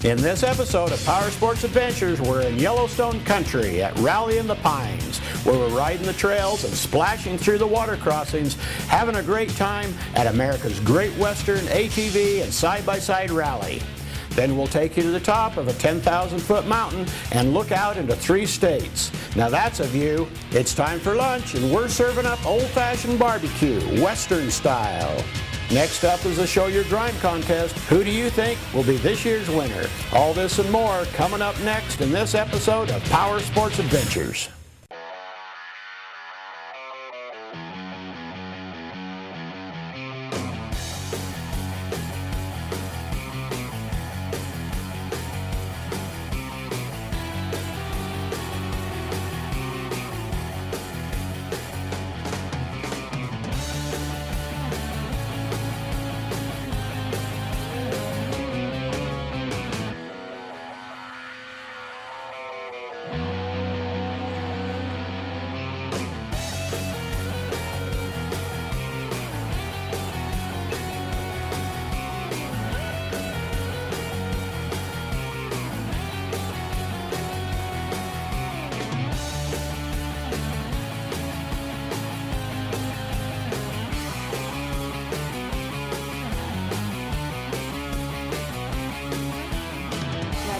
In this episode of Power Sports Adventures, we're in Yellowstone country at Rally in the Pines, where we're riding the trails and splashing through the water crossings, having a great time at America's Great Western ATV and side-by-side rally. Then we'll take you to the top of a 10,000-foot mountain and look out into 3 states. Now that's a view. It's time for lunch, and we're serving up old-fashioned barbecue, Western style. Next up is the Show Your Grime contest. Who do you think will be this year's winner? All this and more coming up next in this episode of Power Sports Adventures.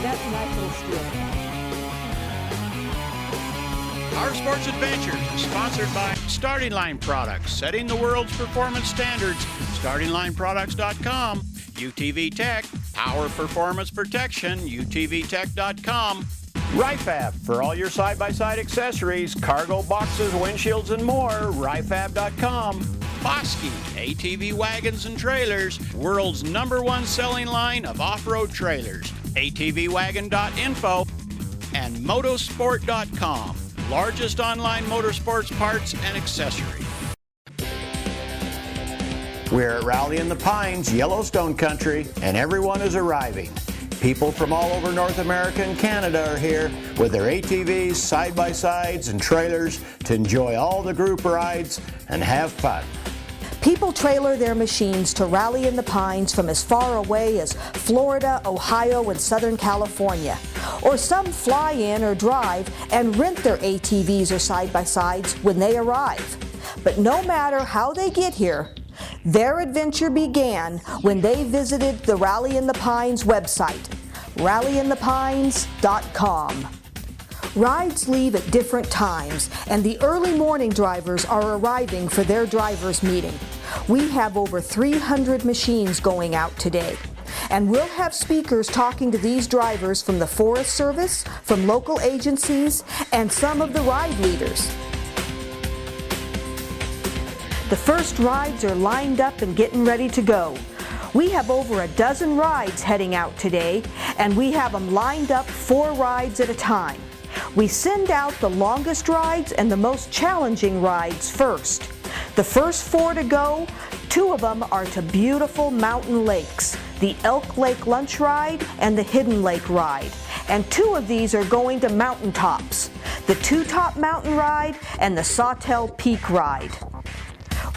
That's a nice little strip. Power Sports Adventures is sponsored by Starting Line Products, setting the world's performance standards. StartingLineProducts.com, UTV Tech, Power Performance Protection, UTVTech.com. Ryfab for all your side-by-side accessories, cargo boxes, windshields, and more. Ryfab.com. Bosky, ATV wagons and trailers, world's #1 selling line of off-road trailers. ATVwagon.info and Motosport.com, largest online motorsports parts and accessories. We're at Rally in the Pines, Yellowstone country, and everyone is arriving. People from all over North America and Canada are here with their ATVs, side-by-sides, and trailers to enjoy all the group rides and have fun. People trailer their machines to Rally in the Pines from as far away as Florida, Ohio, and Southern California. Or some fly in or drive and rent their ATVs or side-by-sides when they arrive. But no matter how they get here, their adventure began when they visited the Rally in the Pines website, rallyinthepines.com. Rides leave at different times, and the early morning drivers are arriving for their drivers' meeting. We have over 300 machines going out today, and we'll have speakers talking to these drivers from the Forest Service, from local agencies, and some of the ride leaders. The first rides are lined up and getting ready to go. We have over a dozen rides heading out today, and we have them lined up 4 rides at a time. We send out the longest rides and the most challenging rides first. The first 4 to go, 2 of them are to beautiful mountain lakes, the Elk Lake Lunch Ride and the Hidden Lake Ride. And 2 of these are going to mountaintops, the Two Top Mountain Ride and the Sawtell Peak Ride.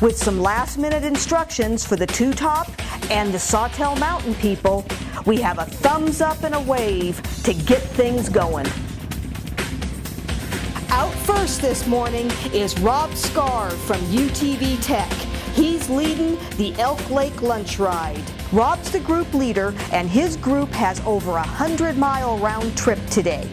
With some last-minute instructions for the Two Top and the Sawtell Mountain people, we have a thumbs up and a wave to get things going. Out first this morning is Rob Scar from UTV Tech. He's leading the Elk Lake Lunch Ride. Rob's the group leader, and his group has over a 100-mile round trip today.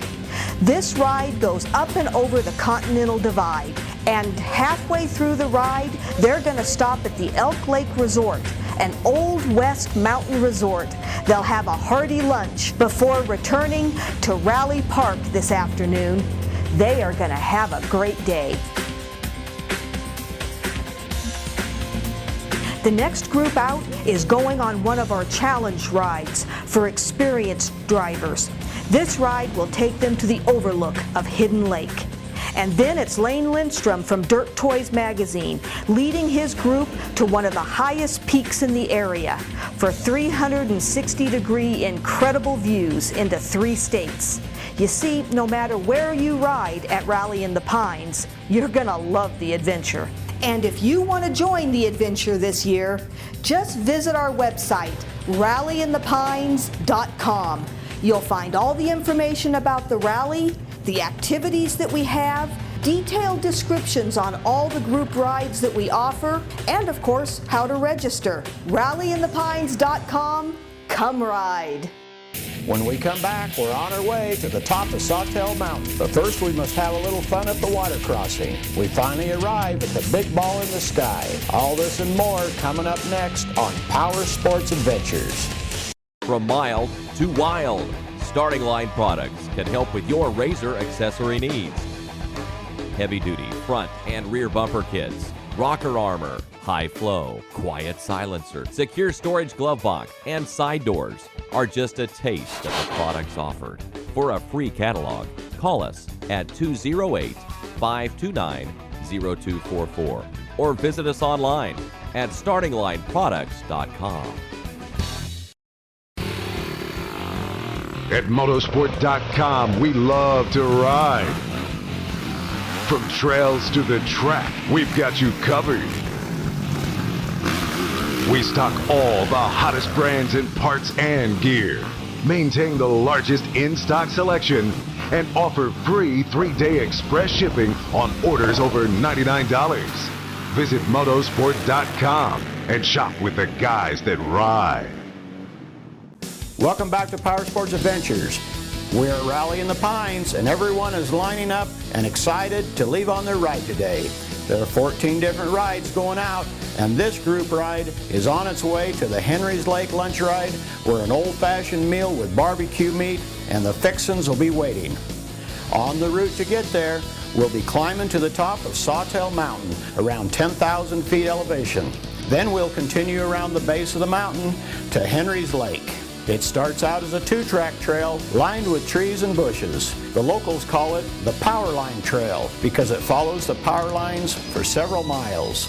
This ride goes up and over the Continental Divide, and halfway through the ride, they're going to stop at the Elk Lake Resort, an Old West mountain resort. They'll have a hearty lunch before returning to Rally Park this afternoon. They are going to have a great day. The next group out is going on one of our challenge rides for experienced drivers. This ride will take them to the overlook of Hidden Lake. And then it's Lane Lindstrom from Dirt Toys magazine, leading his group to one of the highest peaks in the area for 360-degree incredible views into 3 states. You see, no matter where you ride at Rally in the Pines, you're gonna love the adventure. And if you want to join the adventure this year, just visit our website, rallyinthepines.com. You'll find all the information about the rally, the activities that we have, detailed descriptions on all the group rides that we offer, and of course, how to register. RallyInThePines.com. Come ride. When we come back, we're on our way to the top of Sawtell Mountain. But first, we must have a little fun at the water crossing. We finally arrive at the big ball in the sky. All this and more coming up next on Power Sports Adventures. From mild to wild, Starting Line products can help with your RZR accessory needs. Heavy-duty front and rear bumper kits, rocker armor, high flow, quiet silencer, secure storage glove box, and side doors are just a taste of the products offered. For a free catalog, call us at 208-529-0244 or visit us online at startinglineproducts.com. At motorsport.com, we love to ride. From trails to the track, we've got you covered. We stock all the hottest brands in parts and gear, maintain the largest in-stock selection, and offer free 3-day express shipping on orders over $99. Visit motorsport.com and shop with the guys that ride. Welcome back to Power Sports Adventures. We're at Rally in the Pines, and everyone is lining up and excited to leave on their ride today. There are 14 different rides going out, and this group ride is on its way to the Henry's Lake Lunch Ride, where an old-fashioned meal with barbecue meat and the fixins will be waiting. On the route to get there, we'll be climbing to the top of Sawtell Mountain, around 10,000 feet elevation. Then we'll continue around the base of the mountain to Henry's Lake. It starts out as a 2-track trail lined with trees and bushes. The locals call it the Power Line Trail because it follows the power lines for several miles.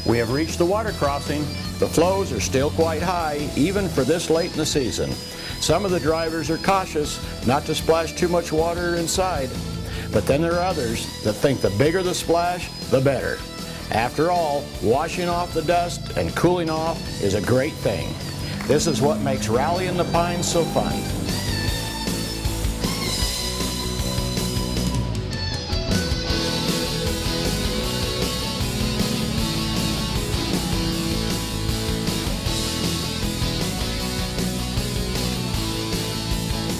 We have reached the water crossing. The flows are still quite high, even for this late in the season. Some of the drivers are cautious not to splash too much water inside, but then there are others that think the bigger the splash, the better. After all, washing off the dust and cooling off is a great thing. This is what makes Rally in the Pines so fun.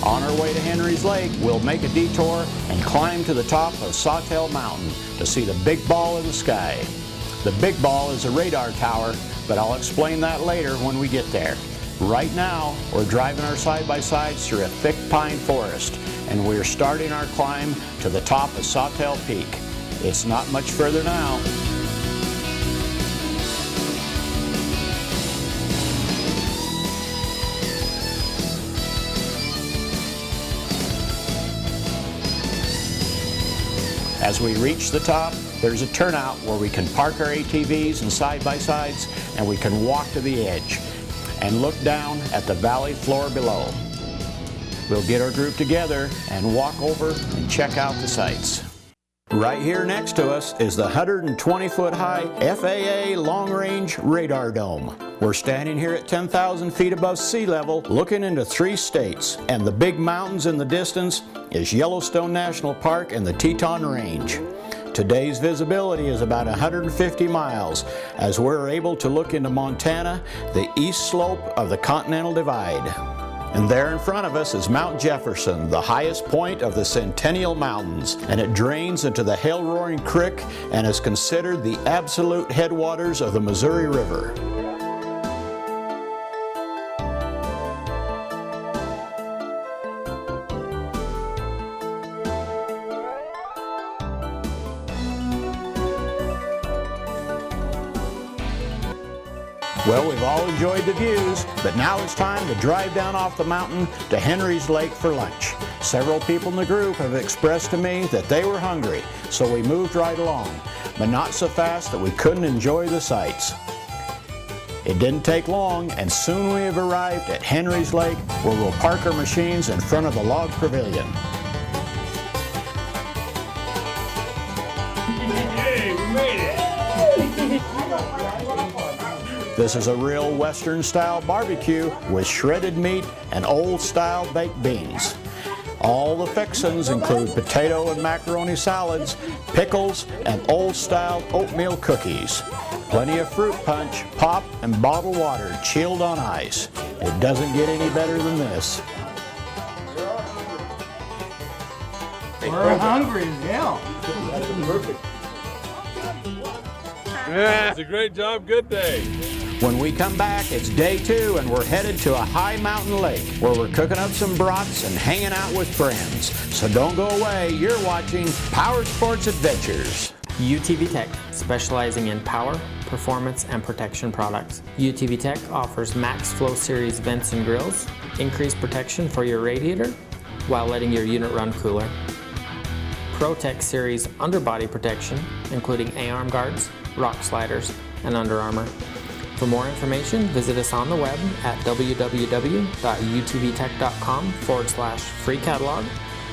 On our way to Henry's Lake, we'll make a detour and climb to the top of Sawtell Mountain to see the big ball in the sky. The big ball is a radar tower, but I'll explain that later when we get there. Right now, we're driving our side-by-sides through a thick pine forest, and we're starting our climb to the top of Sawtell Peak. It's not much further now. As we reach the top, there's a turnout where we can park our ATVs and side-by-sides, and we can walk to the edge and look down at the valley floor below. We'll get our group together and walk over and check out the sights. Right here next to us is the 120-foot high FAA long-range radar dome. We're standing here at 10,000 feet above sea level, looking into 3 states, and the big mountains in the distance is Yellowstone National Park and the Teton Range. Today's visibility is about 150 miles as we're able to look into Montana, the east slope of the Continental Divide. And there in front of us is Mount Jefferson, the highest point of the Centennial Mountains, and it drains into the Hell-Roaring Creek and is considered the absolute headwaters of the Missouri River. Well, we've all enjoyed the views, but now it's time to drive down off the mountain to Henry's Lake for lunch. Several people in the group have expressed to me that they were hungry, so we moved right along, but not so fast that we couldn't enjoy the sights. It didn't take long, and soon we have arrived at Henry's Lake, where we'll park our machines in front of the log pavilion. Hey, we made it! This is a real Western-style barbecue with shredded meat and old-style baked beans. All the fixings include potato and macaroni salads, pickles, and old-style oatmeal cookies. Plenty of fruit punch, pop, and bottled water chilled on ice. It doesn't get any better than this. We're hungry as hell. Perfect. Yeah, it's a great job, good day. When we come back, it's day 2 and we're headed to a high mountain lake where we're cooking up some brats and hanging out with friends. So don't go away, you're watching Power Sports Adventures. UTV Tech, specializing in power, performance, and protection products. UTV Tech offers Max Flow Series vents and grills, increased protection for your radiator while letting your unit run cooler. ProTech Series underbody protection, including A-arm guards, rock sliders, and Under Armour. For more information, visit us on the web at www.utvtech.com/free catalog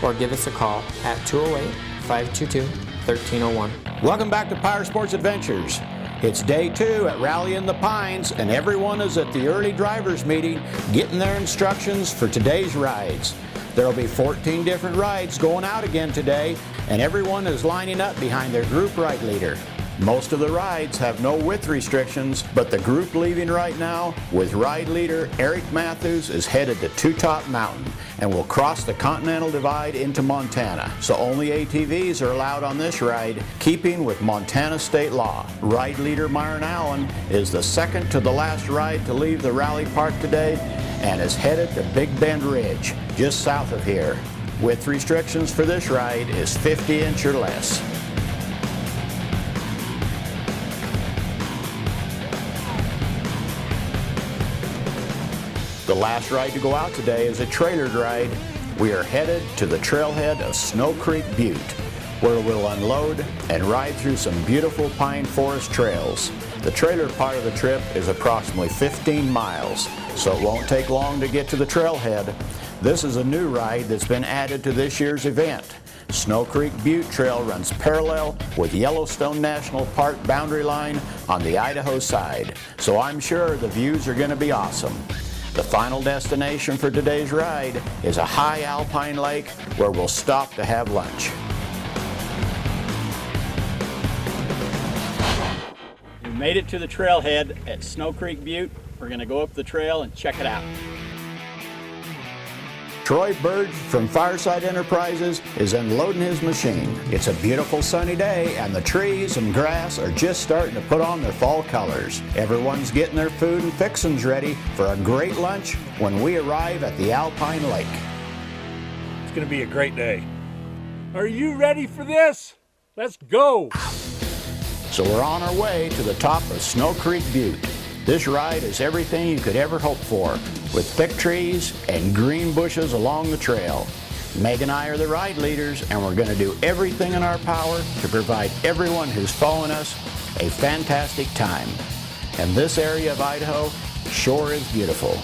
or give us a call at 208-522-1301. Welcome back to Power Sports Adventures. It's day 2 at Rally in the Pines and everyone is at the early drivers meeting getting their instructions for today's rides. There'll be 14 different rides going out again today and everyone is lining up behind their group ride leader. Most of the rides have no width restrictions, but the group leaving right now with ride leader Eric Matthews is headed to Two Top Mountain and will cross the Continental Divide into Montana. So only ATVs are allowed on this ride, keeping with Montana state law. Ride leader Myron Allen is the second to the last ride to leave the rally park today and is headed to Big Bend Ridge, just south of here. Width restrictions for this ride is 50 inch or less. The last ride to go out today is a trailered ride. We are headed to the trailhead of Snow Creek Butte, where we'll unload and ride through some beautiful pine forest trails. The trailer part of the trip is approximately 15 miles, so it won't take long to get to the trailhead. This is a new ride that's been added to this year's event. Snow Creek Butte Trail runs parallel with Yellowstone National Park boundary line on the Idaho side, so I'm sure the views are going to be awesome. The final destination for today's ride is a high alpine lake where we'll stop to have lunch. We made it to the trailhead at Snow Creek Butte. We're going to go up the trail and check it out. Troy Burge from Fireside Enterprises is unloading his machine. It's a beautiful sunny day and the trees and grass are just starting to put on their fall colors. Everyone's getting their food and fixings ready for a great lunch when we arrive at the Alpine Lake. It's going to be a great day. Are you ready for this? Let's go! So we're on our way to the top of Snow Creek Butte. This ride is everything you could ever hope for, with thick trees and green bushes along the trail. Meg and I are the ride leaders, and we're going to do everything in our power to provide everyone who's following us a fantastic time. And this area of Idaho sure is beautiful.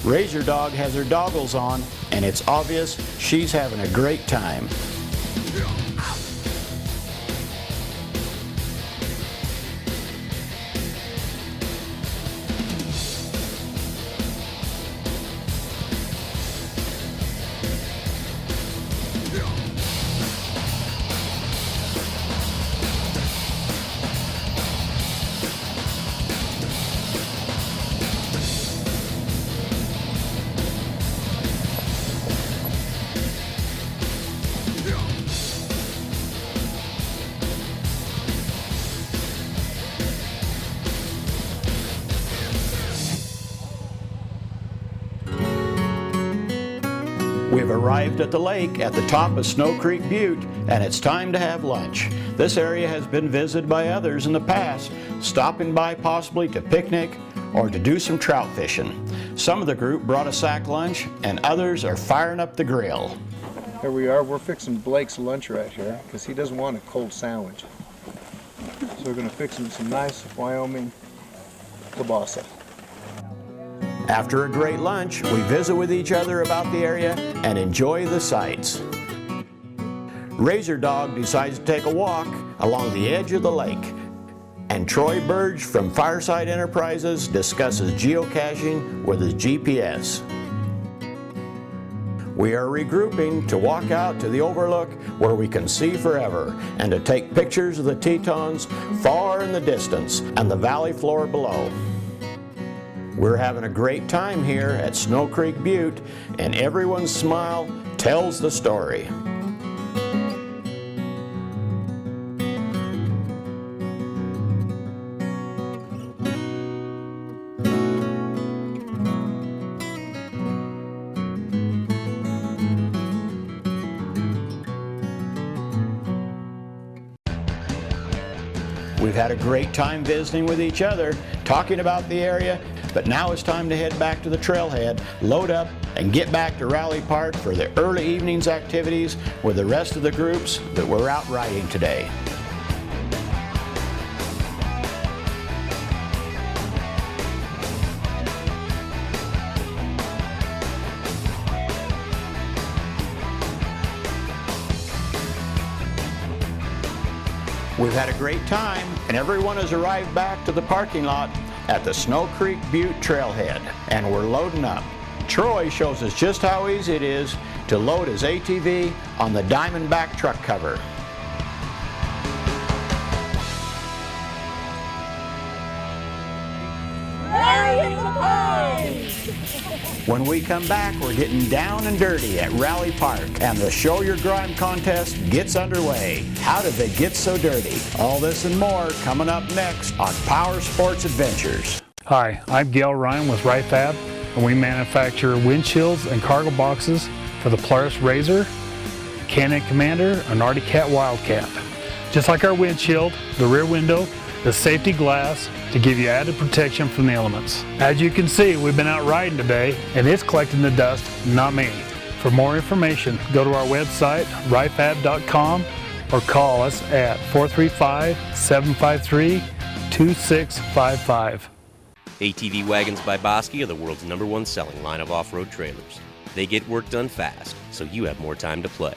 Razor Dog has her goggles on, and it's obvious she's having a great time. We've arrived at the lake at the top of Snow Creek Butte, and it's time to have lunch. This area has been visited by others in the past, stopping by possibly to picnic or to do some trout fishing. Some of the group brought a sack lunch, and others are firing up the grill. Here we are, we're fixing Blake's lunch right here, because he doesn't want a cold sandwich. So we're gonna fix him some nice Wyoming kielbasa. After a great lunch, we visit with each other about the area and enjoy the sights. Razor Dog decides to take a walk along the edge of the lake. And Troy Burge from Fireside Enterprises discusses geocaching with his GPS. We are regrouping to walk out to the overlook where we can see forever and to take pictures of the Tetons far in the distance and the valley floor below. We're having a great time here at Snow Creek Butte, and everyone's smile tells the story. We've had a great time visiting with each other, talking about the area, but now it's time to head back to the trailhead, load up, and get back to Rally Park for the early evening's activities with the rest of the groups that were out riding today. We've had a great time, and everyone has arrived back to the parking lot at the Snow Creek Butte Trailhead, and we're loading up. Troy shows us just how easy it is to load his ATV on the Diamondback truck cover. When we come back, we're getting down and dirty at Rally Park, and the Show Your Grime contest gets underway. How did they get so dirty? All this and more coming up next on Power Sports Adventures. Hi, I'm Gail Ryan with RiFab, and we manufacture windshields and cargo boxes for the Polaris Razor, Canon Commander, and Arctic Cat Wildcat. Just like our windshield, the rear window is safety glass to give you added protection from the elements. As you can see, we've been out riding today, and it's collecting the dust, not me. For more information, go to our website, rifab.com, or call us at 435-753-2655. ATV Wagons by Bosky are the world's #1 selling line of off-road trailers. They get work done fast, so you have more time to play.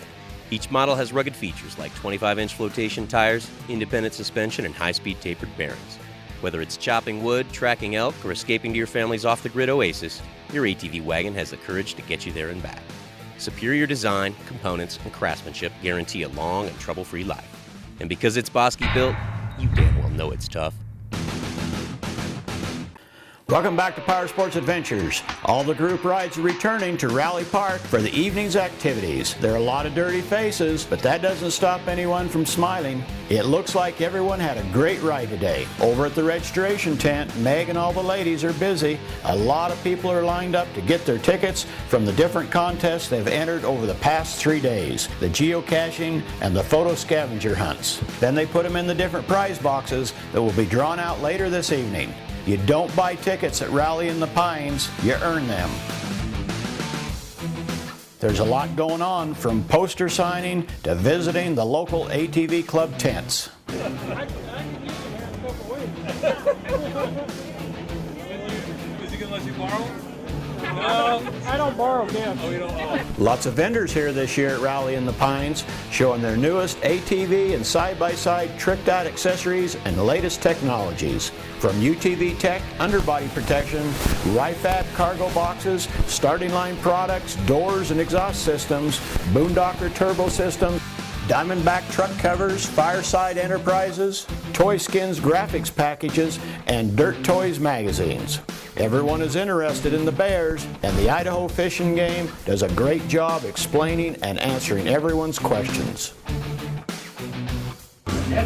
Each model has rugged features like 25-inch flotation tires, independent suspension, and high-speed tapered bearings. Whether it's chopping wood, tracking elk, or escaping to your family's off-the-grid oasis, your ATV wagon has the courage to get you there and back. Superior design, components, and craftsmanship guarantee a long and trouble-free life. And because it's Bosky built, you damn well know it's tough. Welcome back to Power Sports Adventures. All the group rides are returning to Rally Park for the evening's activities. There are a lot of dirty faces, but that doesn't stop anyone from smiling. It looks like everyone had a great ride today. Over at the registration tent, Meg and all the ladies are busy. A lot of people are lined up to get their tickets from the different contests they've entered over the past 3 days, the geocaching and the photo scavenger hunts. Then they put them in the different prize boxes that will be drawn out later this evening. You don't buy tickets at Rally in the Pines, you earn them. There's a lot going on, from poster signing to visiting the local ATV club tents. I don't borrow gifts. Lots of vendors here this year at Rally in the Pines, showing their newest ATV and side-by-side tricked out accessories and the latest technologies. From UTV Tech underbody protection, RiFab cargo boxes, starting line products, doors and exhaust systems, Boondocker turbo systems, Diamondback truck covers, Fireside Enterprises, Toy Skins graphics packages, and Dirt Toys magazines. Everyone is interested in the bears, and the Idaho Fishing Game does a great job explaining and answering everyone's questions.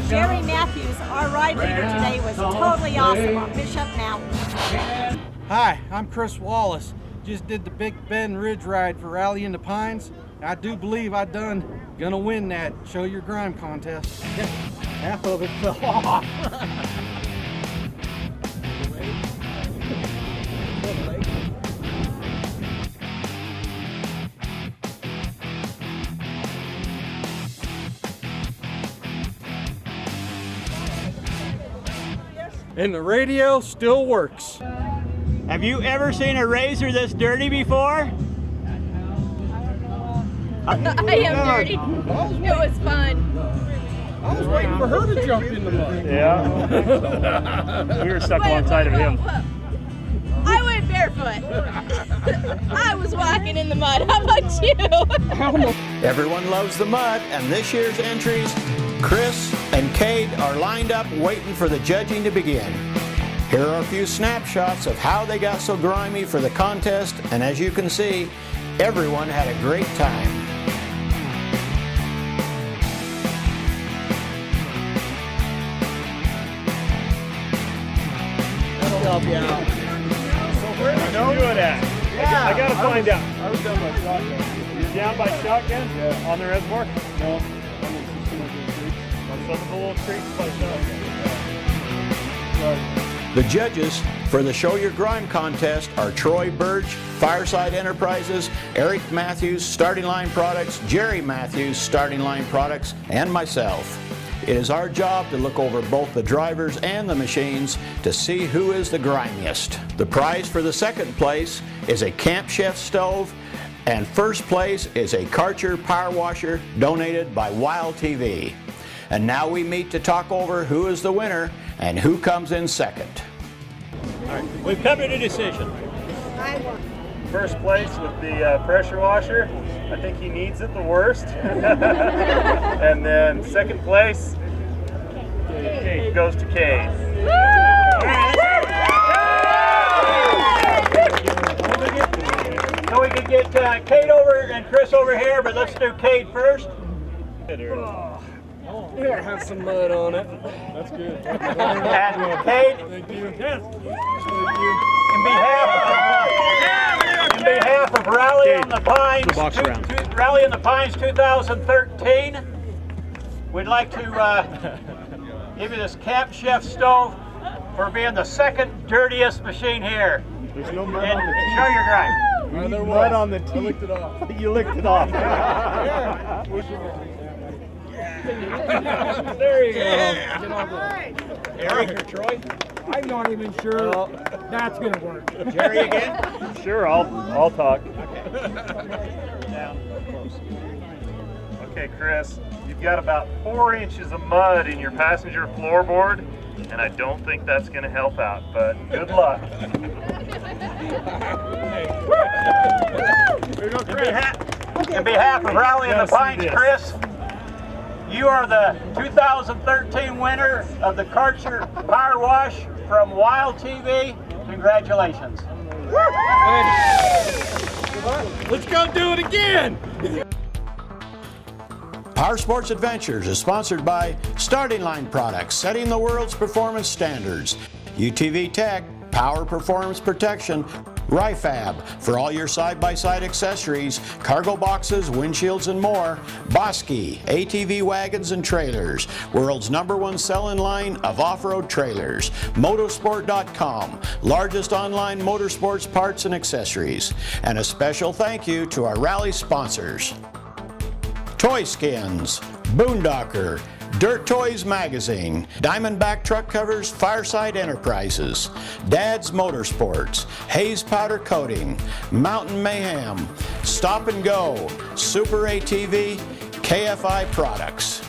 Jerry Matthews, our ride leader today, was totally awesome on Bishop Mountain. Hi, I'm Chris Wallace. Just did the Big Bend Ridge ride for Rally in the Pines. I do believe I done gonna win that Show Your Grime contest. Half of it fell off. And the radio still works. Have you ever seen a razor this dirty before? I am dirty. It was fun. I was waiting for her to jump in the mud. Yeah. We were stuck alongside of him. I went barefoot. I was walking in the mud. How about you? Everyone loves the mud, and this year's entries, Chris and Cade are lined up waiting for the judging to begin. Here are a few snapshots of how they got so grimy for the contest, and as you can see, everyone had a great time. That'll help you out. So where did you do it at? Yeah, I gotta find out. I was down by shotgun. You're down by shotgun? Yeah. On the reservoir? No, I'm in some of the creeks. On some of the little creeks by shotgun. Right. The judges for the Show Your Grime contest are Troy Birch, Fireside Enterprises, Eric Matthews, Starting Line Products, Jerry Matthews, Starting Line Products, and myself. It is our job to look over both the drivers and the machines to see who is the grimiest. The prize for the second place is a Camp Chef stove, and first place is a Karcher power washer donated by Wild TV. And now we meet to talk over who is the winner and who comes in second. All right, we've come to a decision. First place with the pressure washer. I think he needs it the worst. And then second place goes to Cade. So we could get Cade over and Chris over here, but let's do Cade first. Yeah, it has some mud on it. That's good. And Cade, Thank you. yes. In behalf of Rally on the Pines, Rally on the Pines 2013, we'd like to give you this Camp Chef stove for being the second dirtiest machine here. There's no mud And on the teeth. show your grime. There's mud on the teeth. I licked it off. You licked it off. There you go. Eric or Troy? I'm not even sure that's gonna work. Jerry again? Sure, I'll talk. Down close. Okay, Chris, you've got about 4 inches of mud in your passenger floorboard, and I don't think that's going to help out, but good luck. In behalf of Rally in the Pines, Chris, you are the 2013 winner of the Karcher Power Wash from Wild TV. Congratulations. Let's go do it again. Power Sports Adventures is sponsored by Starting Line Products, setting the world's performance standards. UTV Tech, power performance protection. Ryfab, for all your side-by-side accessories, cargo boxes, windshields, and more. Bosky, ATV wagons and trailers, world's #1 selling line of off-road trailers. Motorsport.com, largest online motorsports parts and accessories. And a special thank you to our rally sponsors. Toy Skins, Boondocker, Dirt Toys Magazine, Diamondback Truck Covers, Fireside Enterprises, Dad's Motorsports, Hayes Powder Coating, Mountain Mayhem, Stop and Go, Super ATV, KFI Products.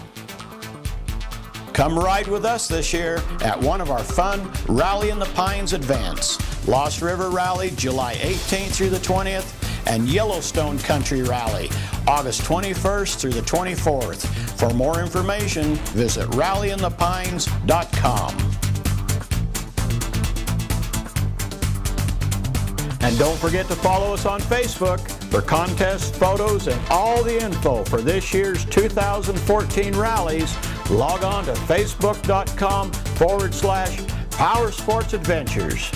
Come ride with us this year at one of our fun Rally in the Pines events. Lost River Rally, July 18th through the 20th, and Yellowstone Country Rally, August 21st through the 24th. For more information, visit rallyinthepines.com. And don't forget to follow us on Facebook for contests, photos, and all the info for this year's 2014 rallies. Log on to facebook.com/Power Sports Adventures.